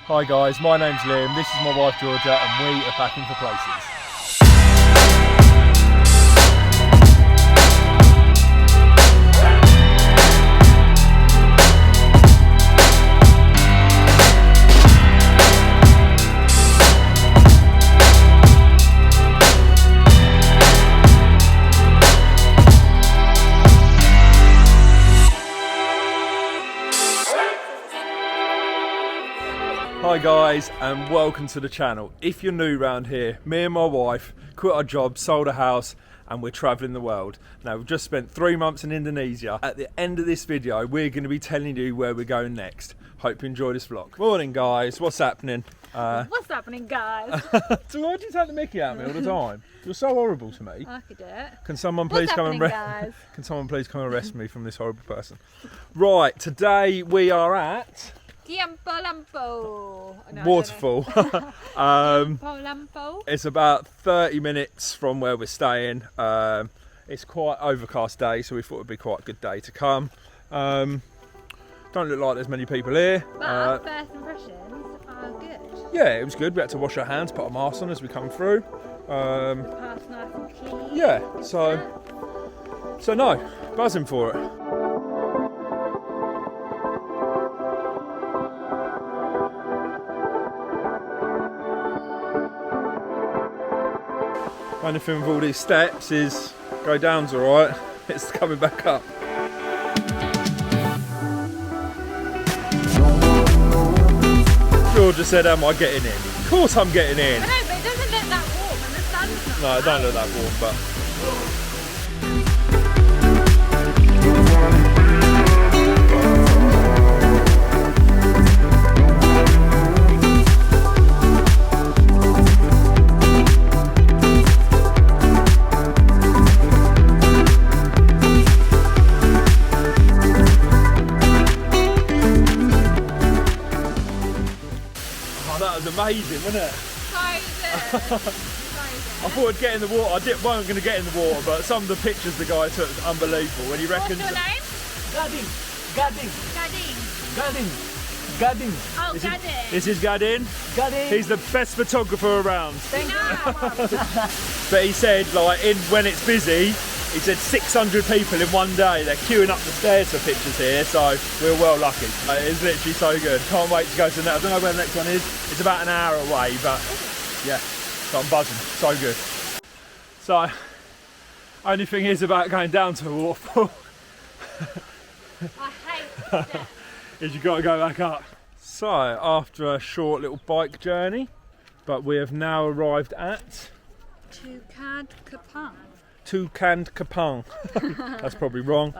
Hi guys, my name's Liam, this is my wife Georgia and we are packing for places. Hi guys and welcome to the channel. If you're new around here, me and my wife quit our job, sold a house and we're travelling the world. Now we've just spent 3 months in Indonesia. At the end of this video we're going to be telling you where we're going next. Hope you enjoy this vlog. Morning guys, what's happening? What's happening guys? So why do you take the mickey out of me all the time? You're so horrible to me. I could do it. Can someone please come and Can someone please come and arrest me from this horrible person? Right, today we are at Waterfall. It's about 30 minutes from where we're staying. It's quite overcast day, so we thought it'd be quite a good day to come. Don't look like there's many people here. But first impressions are good. Yeah, it was good. We had to wash our hands, put our masks on as we come through. Past nice and clean. Yeah, so no, buzzing for it. Only thing with all these steps is go down's alright, it's coming back up. Georgia said, am I getting in? Of course I'm getting in. I know, but it doesn't look that warm and the sun's not. No, it don't look that warm, but... amazing, wasn't it? So good. I thought I'd get in the water. I wasn't going to get in the water, but some of the pictures the guy took are unbelievable. And he reckons. What's your name? Gading. Oh, Gading. This is Gading. He's the best photographer around. Thank you. But he said, like, when it's busy, he said 600 people in one day. They're queuing up the stairs for pictures here, so we're well lucky. It's literally so good. Can't wait to go to the next. I don't know where the next one is. It's about an hour away, but yeah, so I'm buzzing. So good. So, only thing is about going down to a waterfall. I hate it. Is you got to go back up. So, after a short little bike journey, but we have now arrived at Toucan Kapang. That's probably wrong.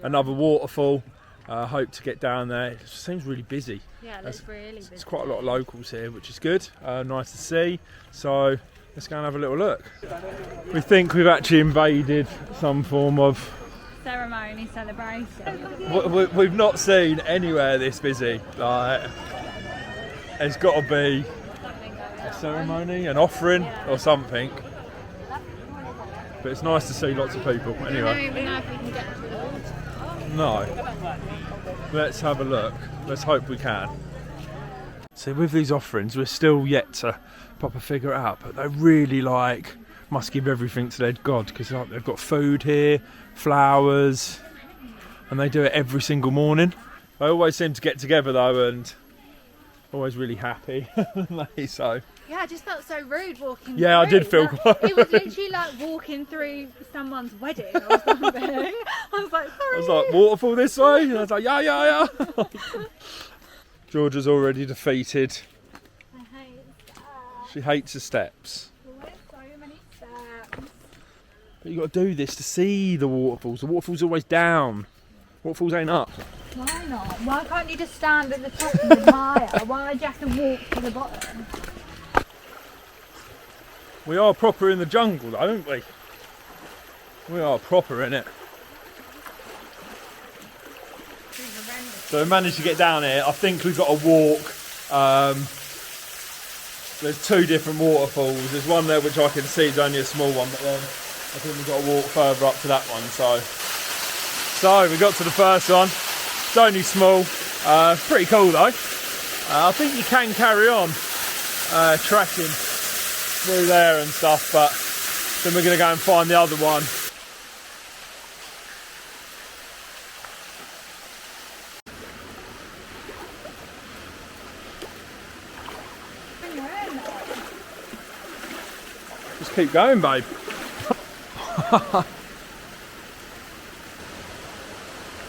Another waterfall. Hope to get down there. It seems really busy. Yeah, it's really busy. There's quite a lot of locals here, which is good. Nice to see. So let's go and have a little look. We think we've actually invaded some form of ceremony, celebration. We've not seen anywhere this busy. Like, there's got to be a ceremony, an offering, or something. But it's nice to see lots of people. Anyway. I don't even know if we can get to the water. No. Let's have a look. Let's hope we can. So with these offerings, we're still yet to proper figure it out. But they really must give everything to their God, because they've got food here, flowers, and they do it every single morning. They always seem to get together though, and always really happy. So. Yeah, I just felt so rude walking through. Yeah, I did feel quite It was literally like walking through someone's wedding or something. I was like, sorry. I was like, waterfall this way? And I was like, yeah. Georgia's already defeated. I hate steps. She hates the steps. There's so many steps. But you've got to do this to see the waterfalls. The waterfall's always down. Waterfalls ain't up. Why not? Why can't you just stand at the top and admire? Why do you have to walk to the bottom? We are proper in the jungle though, aren't we? We are proper in it. So we managed to get down here. I think we've got to walk. There's 2 different waterfalls. There's one there which I can see is only a small one, but then I think we've got to walk further up to that one. So we got to the first one. It's only small. Pretty cool though. I think you can carry on trekking through there and stuff, but then we're going to go and find the other one. Just keep going, babe.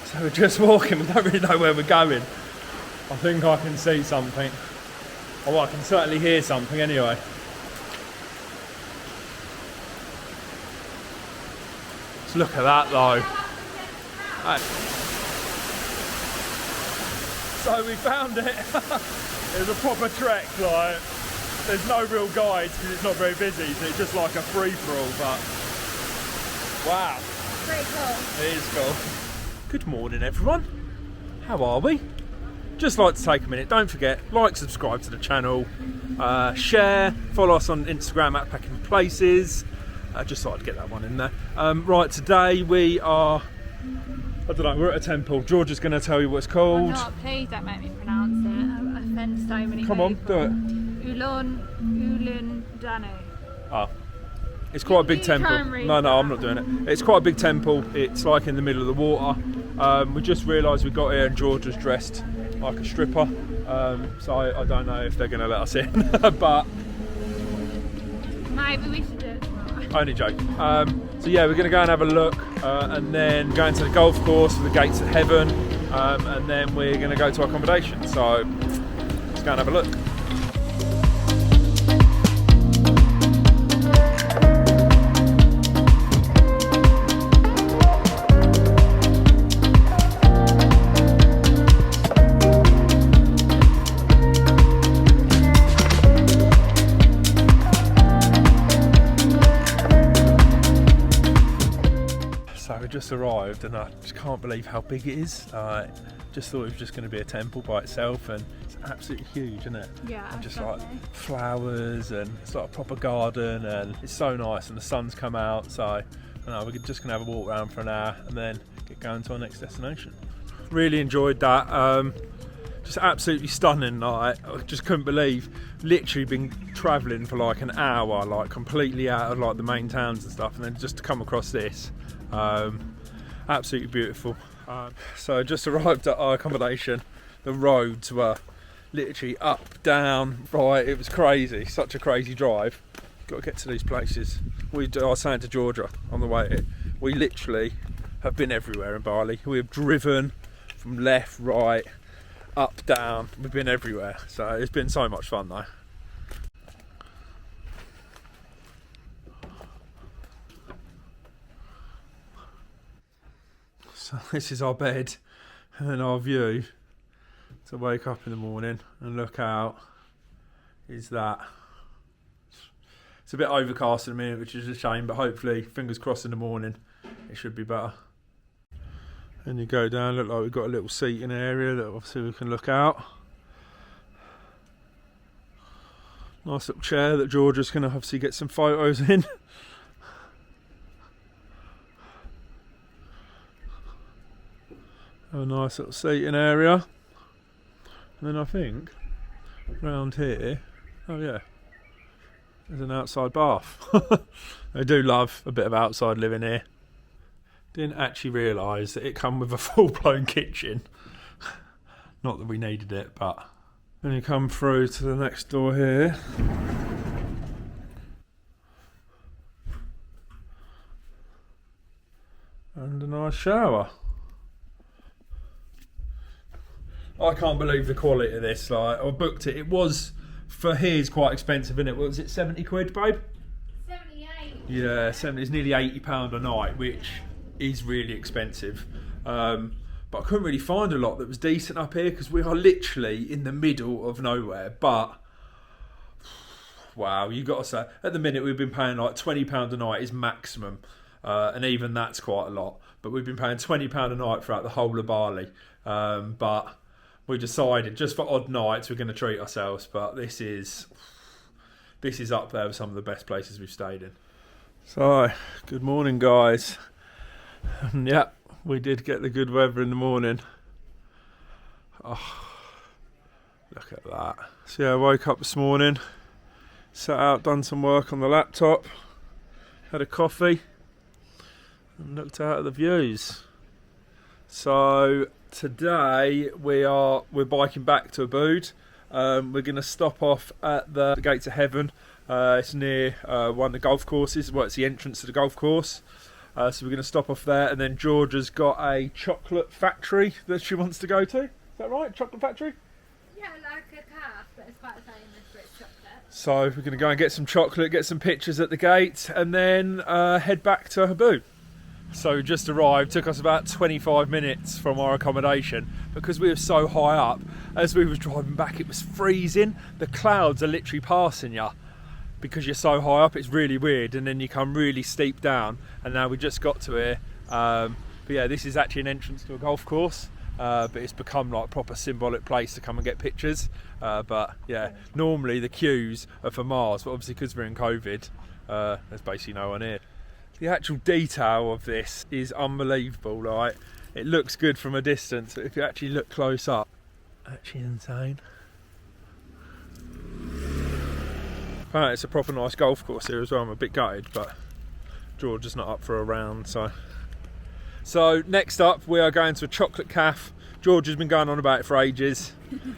So we're just walking, we don't really know where we're going. I think I can see something. Oh, I can certainly hear something anyway. Let's look at that though. So we found it. It was a proper trek, like, there's no real guides because it's not very busy, so it's just like a free-for-all, but wow. Pretty cool. It is cool. Good morning everyone. How are we? Just like to take a minute, don't forget, like, subscribe to the channel, share, follow us on Instagram at Packing Places. Just thought I'd get that one in there. Right, today we are, I don't know, we're at a temple. George is going to tell you what it's called. I'm not, please don't make me pronounce it. I offend so many Come on, people. do it. Ulun Danu. Ah. It's quite a big temple. No, I'm not doing it. It's quite a big temple. It's like in the middle of the water. We just realised we got here and George was dressed like a stripper. So I don't know if they're going to let us in. But Maybe we should do it tomorrow. only joke. So yeah, we're going to go and have a look and then go into the golf course for the gates of heaven. And then we're going to go to our accommodation. So let's go and have a look. Just arrived and I just can't believe how big it is. Just thought it was just going to be a temple by itself, and it's absolutely huge, isn't it? Yeah, and just definitely. like flowers, and it's like a proper garden, and it's so nice, and the sun's come out, so I know we're just going to have a walk around for an hour and then get going to our next destination. Really enjoyed that. Just absolutely stunning. Like, I just couldn't believe, literally been travelling for like an hour, like completely out of like the main towns and stuff, and then just to come across this. Absolutely beautiful. So just arrived at our accommodation. The roads were literally up, down, right. It was crazy, such a crazy drive. Got to get to these places. I was saying to Georgia on the way here, we literally have been everywhere in Bali. We have driven from left, right, up, down. We've been everywhere. So it's been so much fun though. So this is our bed and our view to wake up in the morning and look out is that. It's a bit overcast in a minute, which is a shame, but hopefully, fingers crossed, in the morning it should be better. And you go down, look like we've got a little seating area that obviously we can look out. Nice little chair that Georgia's going to obviously get some photos in. A nice little seating area, and then I think round here, oh yeah, there's an outside bath. I do love a bit of outside living here. Didn't actually realise that it come with a full-blown kitchen. Not that we needed it, but then you come through to the next door here. And a nice shower. I can't believe the quality of this. Like, I booked it. It was, for here's quite expensive, isn't it? What was it, 70 quid, babe? 78. Yeah, 70. It's nearly £80 a night, which is really expensive. But I couldn't really find a lot that was decent up here because we are literally in the middle of nowhere. But wow, you got to say, at the minute we've been paying like £20 a night is maximum, and even that's quite a lot. But we've been paying £20 a night throughout the whole of Bali. But we decided just for odd nights we're going to treat ourselves, but this is up there with some of the best places we've stayed in. So, good morning guys. Yeah, we did get the good weather in the morning. Oh, Look at that. So yeah, I woke up this morning, sat out, done some work on the laptop, had a coffee, and looked out at the views. So today we're biking back to Ubud. We're going to stop off at the Gates of Heaven. It's near one of the golf courses. Well, it's the entrance to the golf course. So we're going to stop off there, and then Georgia's got a chocolate factory that she wants to go to. Is that right? Chocolate factory? Yeah, like a calf, but it's quite famous for its chocolate. So we're going to go and get some chocolate, get some pictures at the gate, and then head back to Ubud. So we just arrived, took us about 25 minutes from our accommodation because we were so high up. As we were driving back, it was freezing. The clouds are literally passing you because you're so high up. It's really weird, and then you come really steep down, and now we just got to here. But yeah, this is actually an entrance to a golf course. But it's become like a proper symbolic place to come and get pictures. But yeah, normally the queues are for miles, but obviously because we're in COVID, there's basically no one here. The actual detail of this is unbelievable. Like, it looks good from a distance, but if you actually look close up, actually insane. Apparently it's a proper nice golf course here as well. I'm a bit gutted, but George is not up for a round, So next up, we are going to a chocolate cafe. George has been going on about it for ages.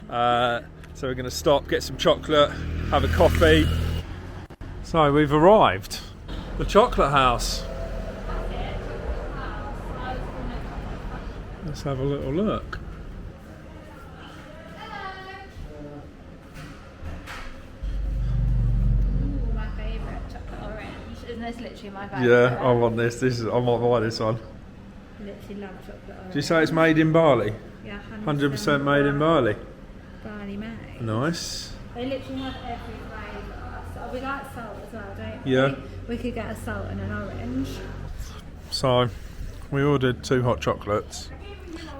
So we're going to stop, get some chocolate, have a coffee. So we've arrived. The chocolate house. Let's have a little look. Ooh, my favourite, chocolate orange. Isn't this literally my favourite? Yeah, I want this. I might buy this one. Literally love chocolate orange. Do you say it's made in Bali? Yeah, 100% made in Bali. Bali made. Nice. They literally have every flavour. So we like salt as well, don't we? Yeah. We could get a salt and an orange. So we ordered 2 hot chocolates,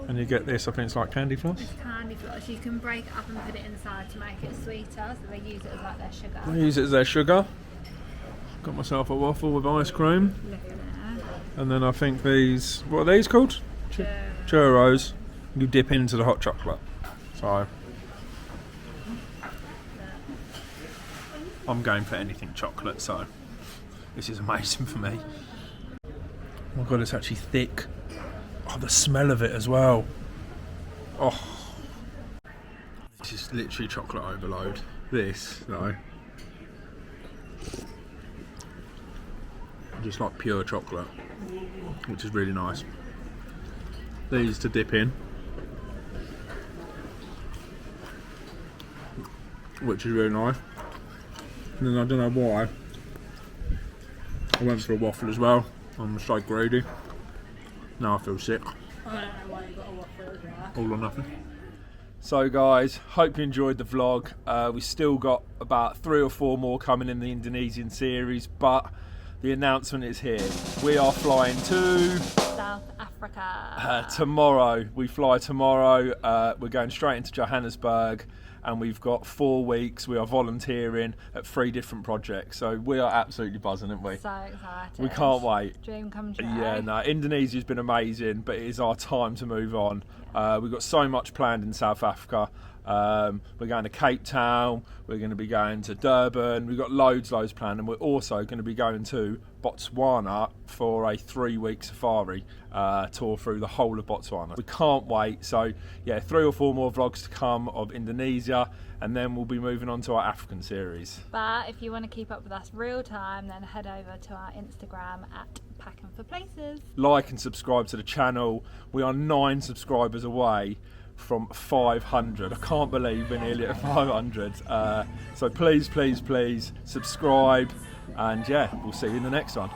and you get this. I think it's like candy floss. It's candy floss. You can break it up and put it inside to make it sweeter. So they use it as like their sugar. They use it as their sugar. Got myself a waffle with ice cream. Look at that. And then I think these, what are these called? Churros. You dip into the hot chocolate. So I'm going for anything chocolate, so this is amazing for me. Oh my god, it's actually thick. Oh, the smell of it as well. Oh, this is literally chocolate overload. This, though, just like pure chocolate, which is really nice. These to dip in, which is really nice. And then I don't know why I went for a waffle as well. I'm so greedy. Now I feel sick. I don't know why you got a waffle as well. All or nothing. So guys, hope you enjoyed the vlog. We still got about 3 or 4 more coming in the Indonesian series, but the announcement is here. We are flying to South Africa. tomorrow. We fly tomorrow. We're going straight into Johannesburg, and we've got 4 weeks. We are volunteering at 3 different projects, so we are absolutely buzzing, aren't we? So excited. We can't wait. Dream come true. Yeah, no, Indonesia's been amazing, but it is our time to move on. We've got so much planned in South Africa. We're going to Cape Town, we're going to be going to Durban, we've got loads planned, and we're also going to be going to Botswana for a 3-week safari tour through the whole of Botswana. We can't wait. So yeah, 3 or 4 more vlogs to come of Indonesia, and then we'll be moving on to our African series. But if you want to keep up with us real time, then head over to our Instagram at Packing for Places. Like and subscribe to the channel. We are 9 subscribers away from 500. I can't believe we're nearly at 500. So please subscribe, and yeah, we'll see you in the next one.